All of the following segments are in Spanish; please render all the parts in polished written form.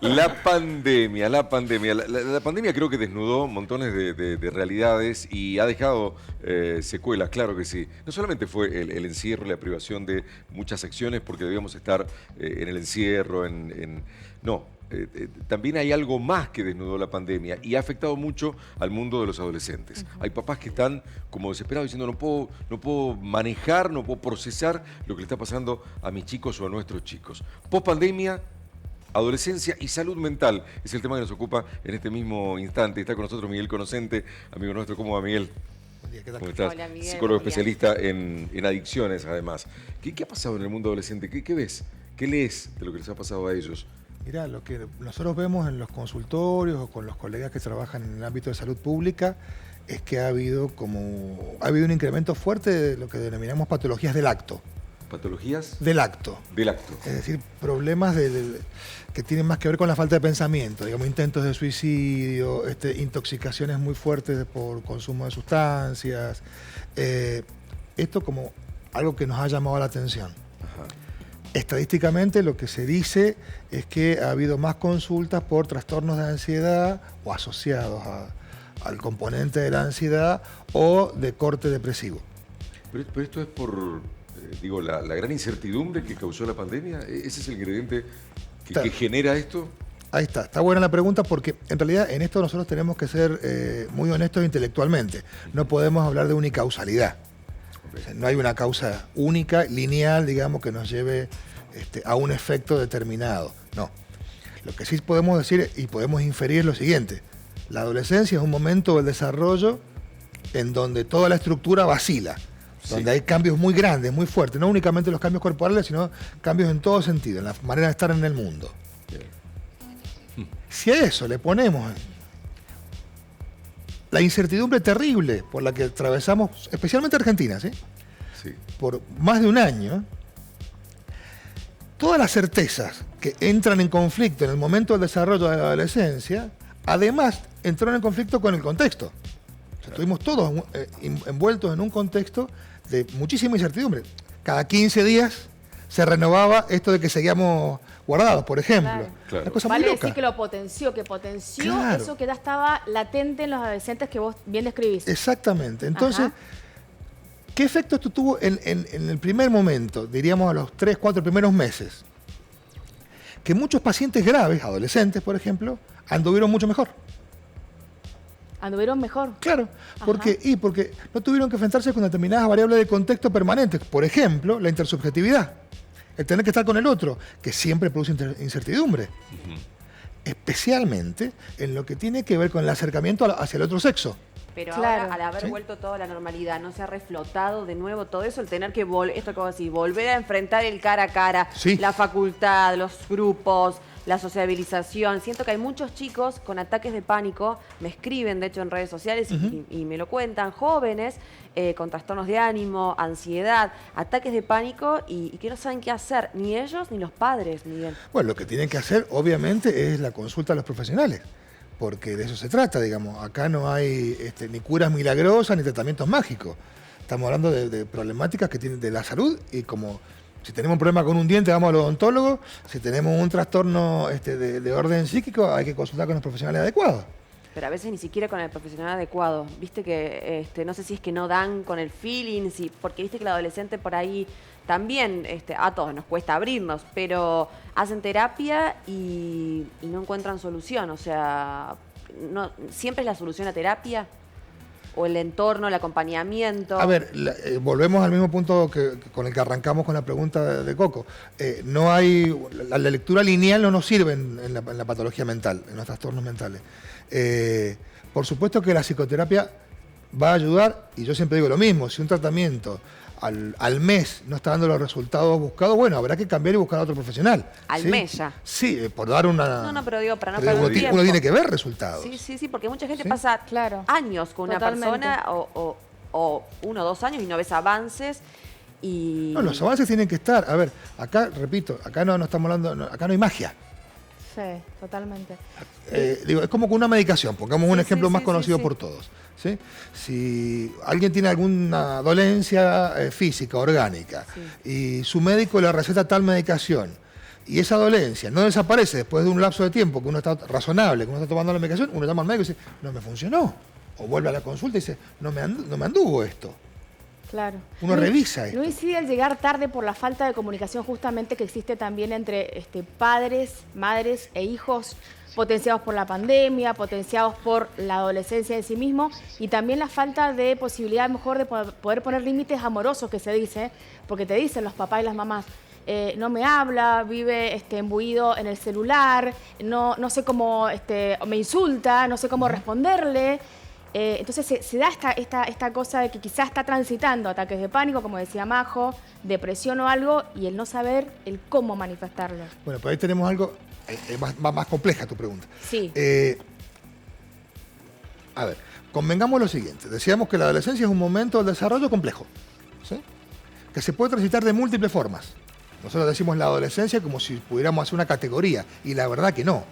La pandemia, la pandemia. La pandemia creo que desnudó montones de realidades y ha dejado secuelas, claro que sí. No solamente fue el encierro y la privación de muchas acciones porque debíamos estar en el encierro, no. También hay algo más que desnudó la pandemia y ha afectado mucho al mundo de los adolescentes. Hay papás que están como desesperados diciendo no puedo manejar, no puedo procesar lo que le está pasando a mis chicos o a nuestros chicos. Post pandemia, adolescencia y salud mental es el tema que nos ocupa en este mismo instante. Está con nosotros Miguel Conocente, amigo nuestro. ¿Cómo va, Miguel? Buen día, ¿qué tal? ¿Cómo estás? Hola, Miguel, Psicólogo buen día. especialista en adicciones, además. ¿Qué ha pasado en el mundo adolescente? ¿Qué ves? ¿Qué lees de lo que les ha pasado a ellos? Mirá, lo que nosotros vemos en los consultorios o con los colegas que trabajan en el ámbito de salud pública es que ha habido un incremento fuerte de lo que denominamos patologías del acto. ¿Patologías? Del acto. Del acto. Es decir, problemas que tienen más que ver con la falta de pensamiento, digamos, intentos de suicidio, intoxicaciones muy fuertes por consumo de sustancias. Esto como algo que nos ha llamado la atención. Ajá. Estadísticamente lo que se dice es que ha habido más consultas por trastornos de ansiedad o asociados al componente de la ansiedad o de corte depresivo. Pero esto es por, la gran incertidumbre que causó la pandemia. ¿Ese es el ingrediente que genera esto? Ahí está buena la pregunta porque en realidad en esto nosotros tenemos que ser muy honestos intelectualmente. No podemos hablar de unicausalidad. O sea, no hay una causa única, lineal, digamos, que nos lleve a un efecto determinado. No. Lo que sí podemos decir y podemos inferir es lo siguiente. La adolescencia es un momento del desarrollo en donde toda la estructura vacila, donde hay cambios muy grandes, muy fuertes, no únicamente los cambios corporales, sino cambios en todo sentido, en la manera de estar en el mundo. Bien. Si a eso le ponemos la incertidumbre terrible por la que atravesamos, especialmente Argentina, ¿sí? Sí. Por más de un año, todas las certezas que entran en conflicto en el momento del desarrollo de la adolescencia, además entraron en conflicto con el contexto. O sea, estuvimos todos envueltos en un contexto de muchísima incertidumbre. Cada 15 días se renovaba esto de que seguíamos guardados, por ejemplo. Claro. Una cosa muy Vale loca. decir que potenció Claro. eso que ya estaba latente en los adolescentes que vos bien describís. Exactamente. Entonces, Ajá. ¿qué efecto esto tuvo en el primer momento? Diríamos a los 3, 4 primeros meses. Que muchos pacientes graves, adolescentes por ejemplo, anduvieron mucho mejor. Anduvieron mejor. Claro. Ajá. ¿Por qué? Y porque no tuvieron que enfrentarse con determinadas variables de contexto permanentes. Por ejemplo, la intersubjetividad. El tener que estar con el otro, que siempre produce incertidumbre. Especialmente en lo que tiene que ver con el acercamiento hacia el otro sexo. Pero Claro. ahora, al haber Sí. vuelto toda la normalidad, ¿no se ha reflotado de nuevo todo eso? El tener que, esto que vos decís, volver a enfrentar el cara a cara, Sí. la facultad, los grupos, la sociabilización. Siento que hay muchos chicos con ataques de pánico, me escriben de hecho en redes sociales y me lo cuentan, jóvenes con trastornos de ánimo, ansiedad, ataques de pánico y que no saben qué hacer, ni ellos ni los padres, Miguel. Bueno, lo que tienen que hacer, obviamente, es la consulta a los profesionales, porque de eso se trata, digamos. Acá no hay ni curas milagrosas ni tratamientos mágicos. Estamos hablando de problemáticas que tienen de la salud y como si tenemos un problema con un diente, vamos al odontólogo. Si tenemos un trastorno de orden psíquico, hay que consultar con los profesionales adecuados. Pero a veces ni siquiera con el profesional adecuado. Viste que, no sé si es que no dan con el feeling, porque viste que el adolescente por ahí también, a todos nos cuesta abrirnos, pero hacen terapia y no encuentran solución. O sea, no, ¿siempre es la solución la terapia? ¿O el entorno, el acompañamiento? A ver, volvemos al mismo punto con el que arrancamos con la pregunta de Coco. No hay, la lectura lineal no nos sirve en la patología mental, en los trastornos mentales. Por supuesto que la psicoterapia va a ayudar, y yo siempre digo lo mismo, si un tratamiento al mes no está dando los resultados buscados, bueno, habrá que cambiar y buscar a otro profesional. Al ¿sí? mes ya. Sí, por dar una... No, pero digo, para no pero perder tiempo. uno tiene que ver resultados. Sí, porque mucha gente Sí. pasa Claro. años con una Totalmente. persona o 1 o 2 años y no ves avances y... No, los avances tienen que estar. A ver, acá, repito, acá no estamos hablando, acá no hay magia. Sí, totalmente. Es como con una medicación, pongamos un Sí, ejemplo sí, más sí, conocido sí. por todos. ¿Sí? Si alguien tiene alguna dolencia física, orgánica, y su médico le receta tal medicación, y esa dolencia no desaparece después de un lapso de tiempo que uno está razonable, que uno está tomando la medicación, uno llama al médico y dice, no me funcionó. O vuelve a la consulta y dice, no me anduvo esto. Claro. Uno revisa esto. No incide el llegar tarde por la falta de comunicación justamente que existe también entre padres, madres e hijos, potenciados por la pandemia, potenciados por la adolescencia en sí mismo, y también la falta de posibilidad mejor de poder poner límites amorosos, que se dice, porque te dicen los papás y las mamás, no me habla, vive embuido en el celular, no sé cómo, me insulta, no sé cómo responderle. Entonces se da esta cosa de que quizás está transitando ataques de pánico, como decía Majo, depresión o algo, y el no saber el cómo manifestarlo. Bueno, pues ahí tenemos algo más compleja tu pregunta. Sí. A ver, convengamos lo siguiente. Decíamos que la adolescencia es un momento del desarrollo complejo, ¿sí? Que se puede transitar de múltiples formas. Nosotros decimos la adolescencia como si pudiéramos hacer una categoría, y la verdad que no.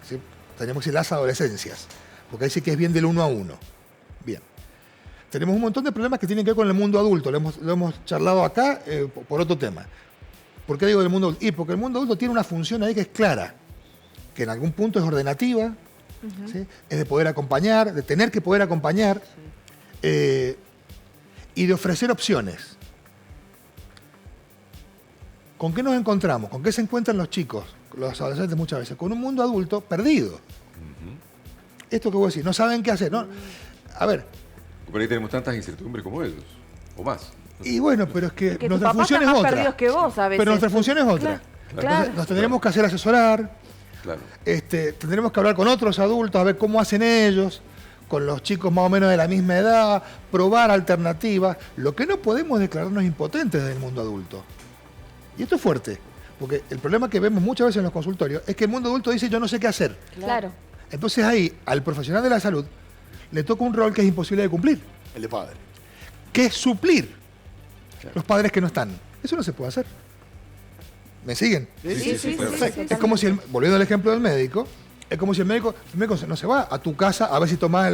¿Sí? Tenemos que decir las adolescencias, porque ahí sí que es bien del 1 a 1. Bien. Tenemos un montón de problemas que tienen que ver con el mundo adulto. Lo hemos charlado acá por otro tema. ¿Por qué digo del mundo adulto? Y porque el mundo adulto tiene una función ahí que es clara, que en algún punto es ordenativa, ¿sí? Es de poder acompañar, de tener que poder acompañar, y de ofrecer opciones. ¿Con qué nos encontramos? ¿Con qué se encuentran los chicos, los adolescentes muchas veces? Con un mundo adulto perdido. Esto que vos decís, no saben qué hacer. No. A ver. Por ahí tenemos tantas incertidumbres como ellos, o más. Y bueno, pero es que Que nuestra tus papás función es están más otra. perdidos que vos a veces. Pero nuestra función es otra. Claro. Entonces, nos tendremos que hacer asesorar. Claro. Tendremos que hablar con otros adultos a ver cómo hacen ellos, con los chicos más o menos de la misma edad, probar alternativas. Lo que no podemos es declararnos impotentes del mundo adulto. Y esto es fuerte, porque el problema que vemos muchas veces en los consultorios es que el mundo adulto dice yo no sé qué hacer. Claro. Entonces ahí al profesional de la salud le toca un rol que es imposible de cumplir, El de padre. que es suplir los padres que no están. Eso no se puede hacer. ¿Me siguen? Sí, Perfecto. Es como si, volviendo al ejemplo del médico, es como si el médico no se va a tu casa a ver si tomás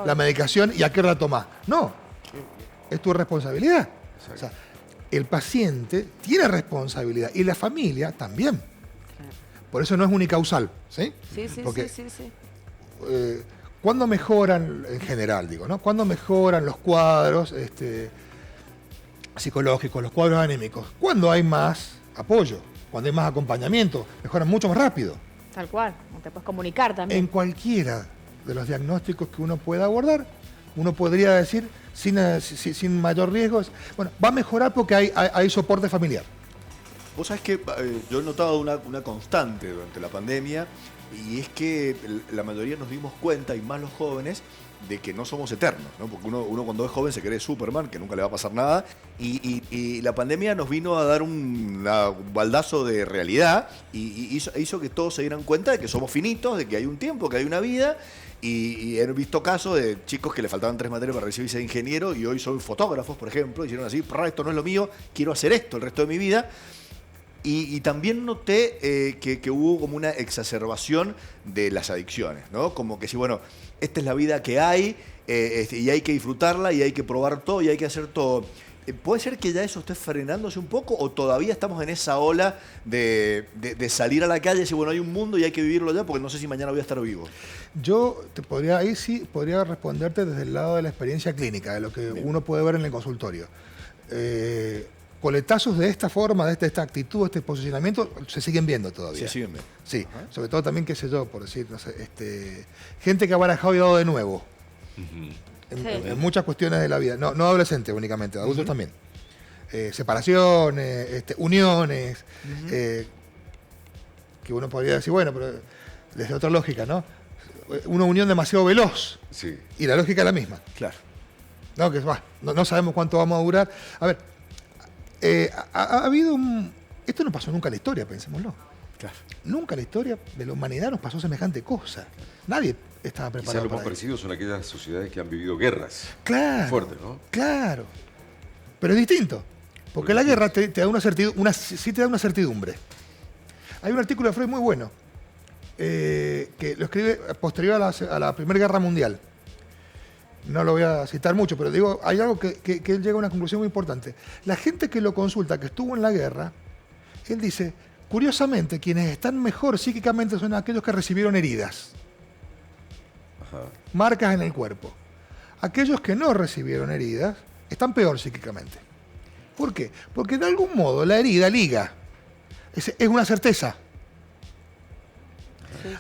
la medicación y a qué hora tomás. No, es tu responsabilidad. O sea, el paciente tiene responsabilidad y la familia también. Por eso no es unicausal, ¿sí? Sí. Porque, ¿cuándo mejoran, en general digo, ¿no? ¿Cuándo mejoran los cuadros psicológicos, los cuadros anímicos? Cuando hay más apoyo, cuando hay más acompañamiento, mejoran mucho más rápido. Tal cual, te puedes comunicar también. En cualquiera de los diagnósticos que uno pueda abordar, uno podría decir, sin mayor riesgo, bueno, va a mejorar porque hay soporte familiar. Vos sabés que yo he notado una constante durante la pandemia, y es que la mayoría nos dimos cuenta, y más los jóvenes, de que no somos eternos, ¿no? Porque uno cuando es joven se cree Superman, que nunca le va a pasar nada, y la pandemia nos vino a dar un baldazo de realidad, y hizo que todos se dieran cuenta de que somos finitos, de que hay un tiempo, que hay una vida, y he visto casos de chicos que le faltaban 3 materias para recibirse de ingeniero, y hoy son fotógrafos, por ejemplo, y hicieron así, esto no es lo mío, quiero hacer esto el resto de mi vida. Y también noté que hubo como una exacerbación de las adicciones, ¿no? Como que sí, bueno, esta es la vida que hay, y hay que disfrutarla, y hay que probar todo, y hay que hacer todo. ¿Puede ser que ya eso esté frenándose un poco, o todavía estamos en esa ola de salir a la calle y decir, bueno, hay un mundo y hay que vivirlo ya, porque no sé si mañana voy a estar vivo? Yo podría responderte desde el lado de la experiencia clínica, de lo que uno puede ver en el consultorio. Coletazos de esta forma, de esta actitud, de este posicionamiento, se siguen viendo todavía. Se siguen viendo. Sí, sobre todo también, qué sé yo, por decir, no sé, gente que ha barajado y dado de nuevo. En muchas cuestiones de la vida. No adolescentes únicamente, adultos también. Separaciones, uniones, que uno podría decir, bueno, pero desde otra lógica, ¿no? Una unión demasiado veloz. Sí. Y la lógica es la misma. Claro. No, que no sabemos cuánto vamos a durar. A ver, ha habido esto no pasó nunca en la historia, pensémoslo. Claro. Nunca en la historia de la humanidad nos pasó semejante cosa. Nadie estaba Quizás preparado lo más para eso. parecido son aquellas sociedades que han vivido guerras. Claro. Fuerte, ¿no? Claro. Pero es distinto. Porque la guerra te da sí te da una certidumbre. Hay un artículo de Freud muy bueno, que lo escribe posterior a la Primera Guerra Mundial. No lo voy a citar mucho, pero digo, hay algo que él llega a una conclusión muy importante. La gente que lo consulta, que estuvo en la guerra, él dice, curiosamente, quienes están mejor psíquicamente son aquellos que recibieron heridas, Ajá. marcas en el cuerpo. Aquellos que no recibieron heridas están peor psíquicamente. ¿Por qué? Porque de algún modo la herida liga. Es una certeza.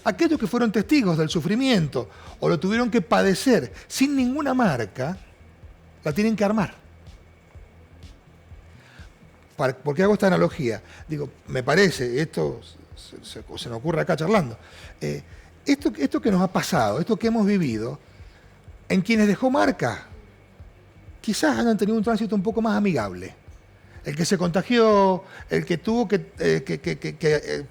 Aquellos que fueron testigos del sufrimiento o lo tuvieron que padecer sin ninguna marca, la tienen que armar. ¿Por qué hago esta analogía? Digo, me parece, esto se me ocurre acá charlando, esto que nos ha pasado, esto que hemos vivido, en quienes dejó marca, quizás hayan tenido un tránsito un poco más amigable. El que se contagió, el que tuvo que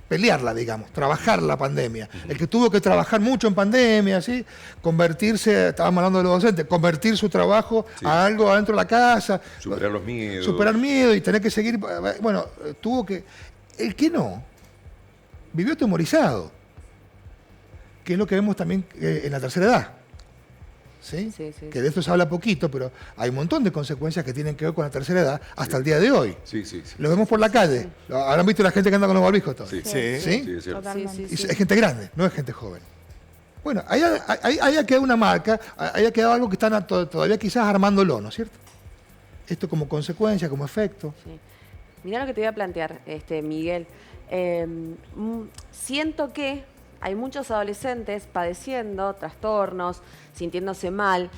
pelearla, digamos, trabajar la pandemia. El que tuvo que trabajar mucho en pandemia, ¿sí? Convertirse, estábamos hablando de los docentes, convertir su trabajo a algo adentro de la casa. Superar los miedos. Superar miedo y tener que seguir. Bueno, tuvo que. El que no, vivió atemorizado, que es lo que vemos también en la tercera edad. ¿Sí? Sí, sí, Que de esto se habla poquito, pero hay un montón de consecuencias que tienen que ver con la tercera edad hasta el día de hoy. Sí. Lo vemos por la calle. Habrán visto la gente que anda con los barbijos todos. Sí. Sí. ¿Sí? Sí, es cierto. Totalmente. Y es gente grande, no es gente joven. Bueno, ahí ha quedado una marca, ahí ha quedado algo que están todavía quizás armándolo, ¿no es cierto? Esto como consecuencia, como efecto. Sí. Mirá lo que te voy a plantear, Miguel. Siento que hay muchos adolescentes padeciendo trastornos, sintiéndose mal,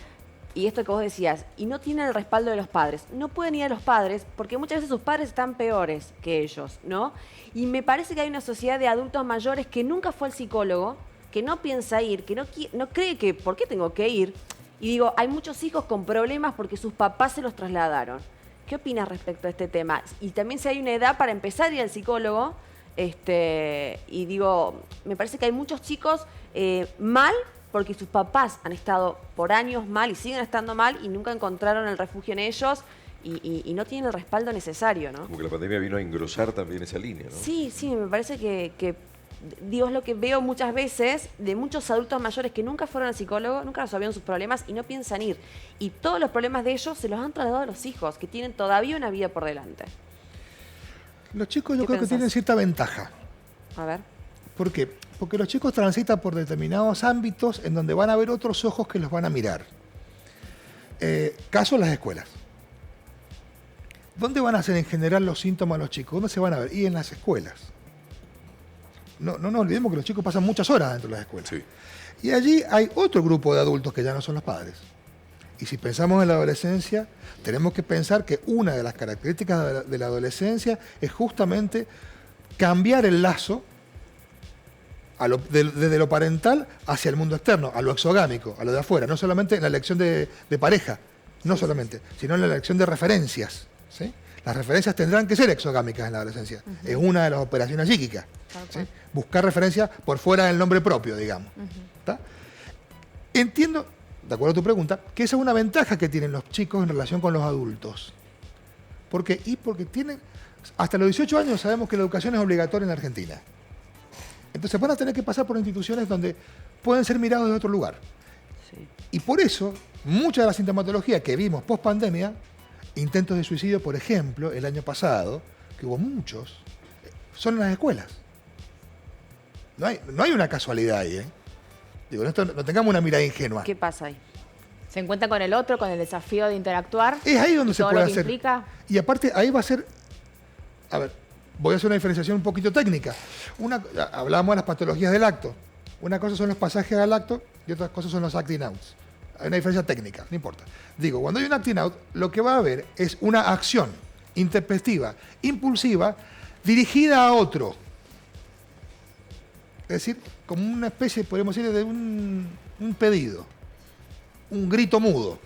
y esto que vos decías, y no tienen el respaldo de los padres. No pueden ir a los padres porque muchas veces sus padres están peores que ellos, ¿no? Y me parece que hay una sociedad de adultos mayores que nunca fue al psicólogo, que no piensa ir, que no cree que, ¿por qué tengo que ir? Y digo, hay muchos hijos con problemas porque sus papás se los trasladaron. ¿Qué opinas respecto a este tema? Y también si hay una edad para empezar a ir al psicólogo, y digo, me parece que hay muchos chicos mal porque sus papás han estado por años mal y siguen estando mal y nunca encontraron el refugio en ellos y no tienen el respaldo necesario, ¿no? Como que la pandemia vino a engrosar también esa línea, ¿no? Sí, me parece que digo, es lo que veo muchas veces de muchos adultos mayores que nunca fueron al psicólogo, nunca resolvieron sus problemas y no piensan ir. Y todos los problemas de ellos se los han trasladado a los hijos, que tienen todavía una vida por delante. Los chicos yo ¿Qué creo que pensás? tienen cierta ventaja. A ver. ¿Por qué? Porque los chicos transitan por determinados ámbitos en donde van a haber otros ojos que los van a mirar. Caso las escuelas. ¿Dónde van a ser en general los síntomas los chicos? ¿Dónde se van a ver? Y en las escuelas. No nos olvidemos que los chicos pasan muchas horas dentro de las escuelas. Sí. Y allí hay otro grupo de adultos que ya no son los padres. Y si pensamos en la adolescencia, tenemos que pensar que una de las características de la adolescencia es justamente cambiar el lazo desde lo parental hacia el mundo externo, a lo exogámico, a lo de afuera. No solamente en la elección de pareja, no solamente, sino en la elección de referencias. ¿Sí? Las referencias tendrán que ser exogámicas en la adolescencia. Es una de las operaciones psíquicas. ¿Sí? Buscar referencias por fuera del nombre propio, digamos. ¿Está? Entiendo, de acuerdo a tu pregunta, que esa es una ventaja que tienen los chicos en relación con los adultos. ¿Por qué? Y porque tienen, hasta los 18 años sabemos que la educación es obligatoria en la Argentina. Entonces van a tener que pasar por instituciones donde pueden ser mirados de otro lugar. Sí. Y por eso, mucha de la sintomatología que vimos post pandemia, intentos de suicidio, por ejemplo, el año pasado, que hubo muchos, son en las escuelas. No hay una casualidad ahí, ¿eh? Digo, no tengamos una mirada ingenua. ¿Qué pasa ahí? Se encuentra con el otro, con el desafío de interactuar. Es ahí donde y se todo puede lo que hacer. implica. Y aparte, ahí va a ser. A ver, voy a hacer una diferenciación un poquito técnica. Hablábamos de las patologías del acto. Una cosa son los pasajes al acto y otras cosas son los acting outs. Hay una diferencia técnica, no importa. Digo, cuando hay un acting out, lo que va a haber es una acción intempestiva, impulsiva, dirigida a otro. Es decir, como una especie, podríamos decir, de un pedido, un grito mudo.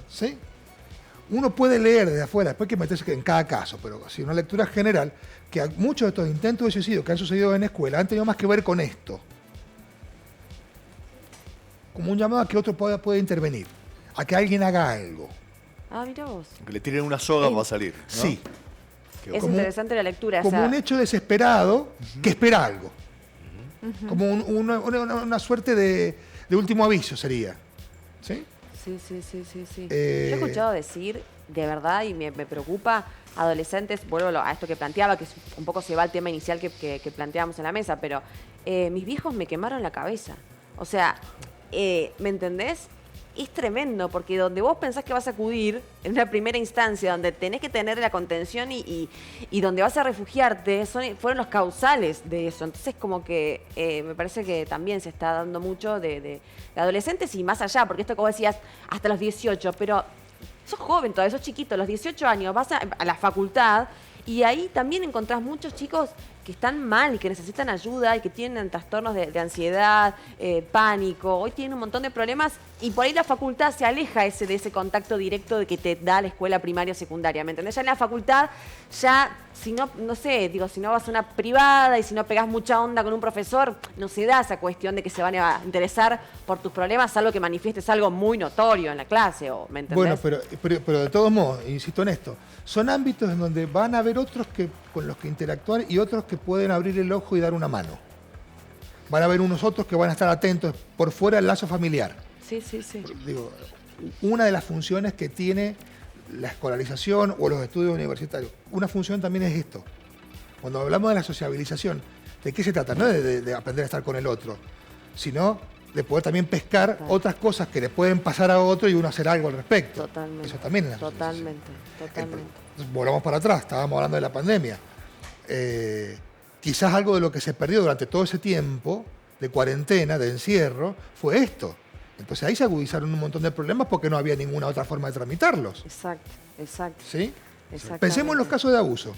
¿Sí? Uno puede leer desde afuera, después hay que meterse en cada caso, pero si una lectura general, que muchos de estos intentos de suicidio que han sucedido en escuela han tenido más que ver con esto. Como un llamado a que otro pueda intervenir, a que alguien haga algo. Ah, mira vos. Que le tiren una soga para salir, ¿no? Sí, Es Como- interesante la lectura. o como sea, un hecho desesperado que espera algo. Como una suerte de último aviso sería. ¿Sí? Sí. Yo Eh, he escuchado decir de verdad, y me preocupa, adolescentes, vuelvo a esto que planteaba, que un poco se va al tema inicial que planteábamos en la mesa, pero mis viejos me quemaron la cabeza. O sea, ¿me entendés? Es tremendo, porque donde vos pensás que vas a acudir en una primera instancia, donde tenés que tener la contención y donde vas a refugiarte, fueron los causales de eso. Entonces, como que me parece que también se está dando mucho de adolescentes y más allá, porque esto que vos decías, hasta los 18, pero sos joven todavía, sos chiquito, a los 18 años vas a la facultad y ahí también encontrás muchos chicos que están mal y que necesitan ayuda y que tienen trastornos de ansiedad, pánico. Hoy tienen un montón de problemas y por ahí la facultad se aleja de ese contacto directo de que te da la escuela primaria o secundaria. ¿Me entendés? Ya en la facultad, ya, si no, no sé, digo, si no vas a una privada y si no pegás mucha onda con un profesor, no se da esa cuestión de que se van a interesar por tus problemas, salvo que manifiestes algo muy notorio en la clase, o, ¿me entendés? Bueno, pero de todos modos, insisto en esto, son ámbitos en donde van a haber otros con los que interactuar y otros que pueden abrir el ojo y dar una mano. Van a haber unos otros que van a estar atentos por fuera del lazo familiar. Sí, sí, sí. Digo, una de las funciones que tiene la escolarización o los estudios universitarios, una función también es esto. Cuando hablamos de la sociabilización, ¿de qué se trata? No de aprender a estar con el otro, sino de poder también pescar otras cosas que le pueden pasar a otro y uno hacer algo al respecto. Totalmente. Eso también es la Totalmente, totalmente. Entonces, volvamos para atrás, estábamos hablando de la pandemia. Quizás algo de lo que se perdió durante todo ese tiempo de cuarentena, de encierro, fue esto. Entonces ahí se agudizaron un montón de problemas porque no había ninguna otra forma de tramitarlos. Exacto, exacto. ¿Sí? Exactamente. Pensemos en los casos de abuso.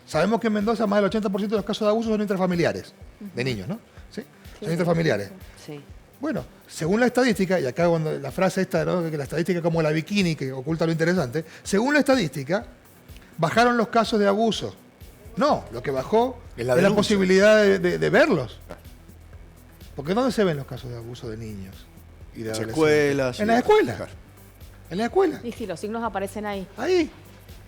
Sabemos que en Mendoza más del 80% de los casos de abuso son intrafamiliares, de niños, ¿no? ¿Sí? Son intrafamiliares. Sí. Bueno, según la estadística, y acá cuando la frase esta, ¿no?, que la estadística es como la bikini que oculta lo interesante, según la estadística, bajaron los casos de abuso. No, lo que bajó es la posibilidad de verlos. Porque ¿dónde se ven los casos de abuso de niños y de adolescentes? Escuelas. En las escuelas. En las escuelas. Y sí, los signos aparecen ahí. Ahí.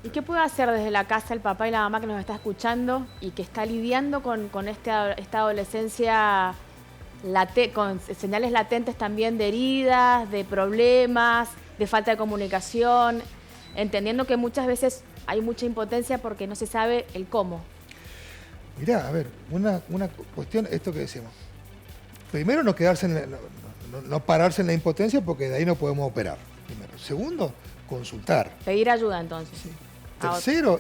¿Y qué puede hacer desde la casa el papá y la mamá que nos está escuchando y que está lidiando con esta adolescencia con señales latentes también de heridas, de problemas, de falta de comunicación, entendiendo que muchas veces hay mucha impotencia porque no se sabe el cómo? Mirá, a ver, una cuestión, esto que decimos. Primero, no quedarse no pararse en la impotencia porque de ahí no podemos operar. Primero. Segundo, consultar. Pedir ayuda entonces. Sí. Tercero,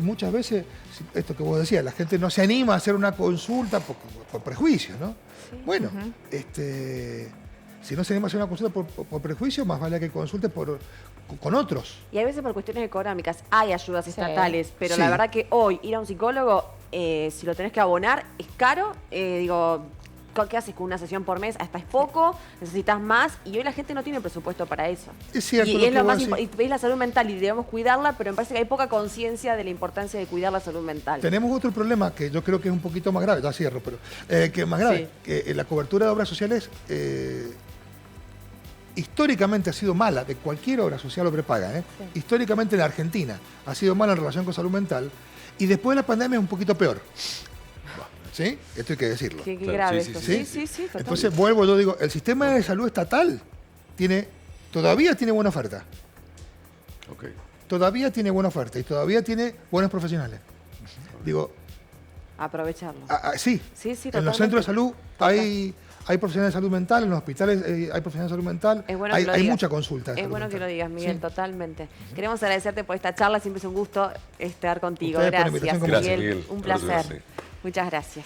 muchas veces, esto que vos decías, la gente no se anima a hacer una consulta por prejuicio, ¿no? Sí. Bueno, si no se anima a hacer una consulta por prejuicio, más vale que consulte con otros. Y a veces por cuestiones económicas hay ayudas estatales, pero Sí. la verdad que hoy ir a un psicólogo, si lo tenés que abonar, es caro. ¿Qué haces con una sesión por mes? Hasta es poco, necesitas más, y hoy la gente no tiene presupuesto para eso. Es cierto. Y lo es que lo vos más decís. y es la salud mental y debemos cuidarla, pero me parece que hay poca conciencia de la importancia de cuidar la salud mental. Tenemos otro problema que yo creo que es un poquito más grave, ya cierro, pero que es más grave, que la cobertura de obras sociales históricamente ha sido mala, de cualquier obra social o prepaga, Sí. históricamente en la Argentina ha sido mala en relación con salud mental, y después de la pandemia es un poquito peor. ¿Sí? Esto hay que decirlo. Qué Claro, grave sí, esto. sí, Sí, totalmente. Entonces yo digo, el sistema de salud estatal todavía tiene buena oferta. Ok. Todavía tiene buena oferta y todavía tiene buenos profesionales. Digo, Aprovecharlo. sí, Sí, en los centros de salud hay profesionales de salud mental, en los hospitales hay profesionales de salud mental, Es bueno hay que lo digas. mucha consulta. de Es salud bueno que mental. lo digas, Miguel, Sí. totalmente. Queremos agradecerte por esta charla, siempre es un gusto estar contigo. Ustedes por la Gracias, invitación, como Gracias, Miguel. Miguel. Un Por placer. suerte. Muchas gracias.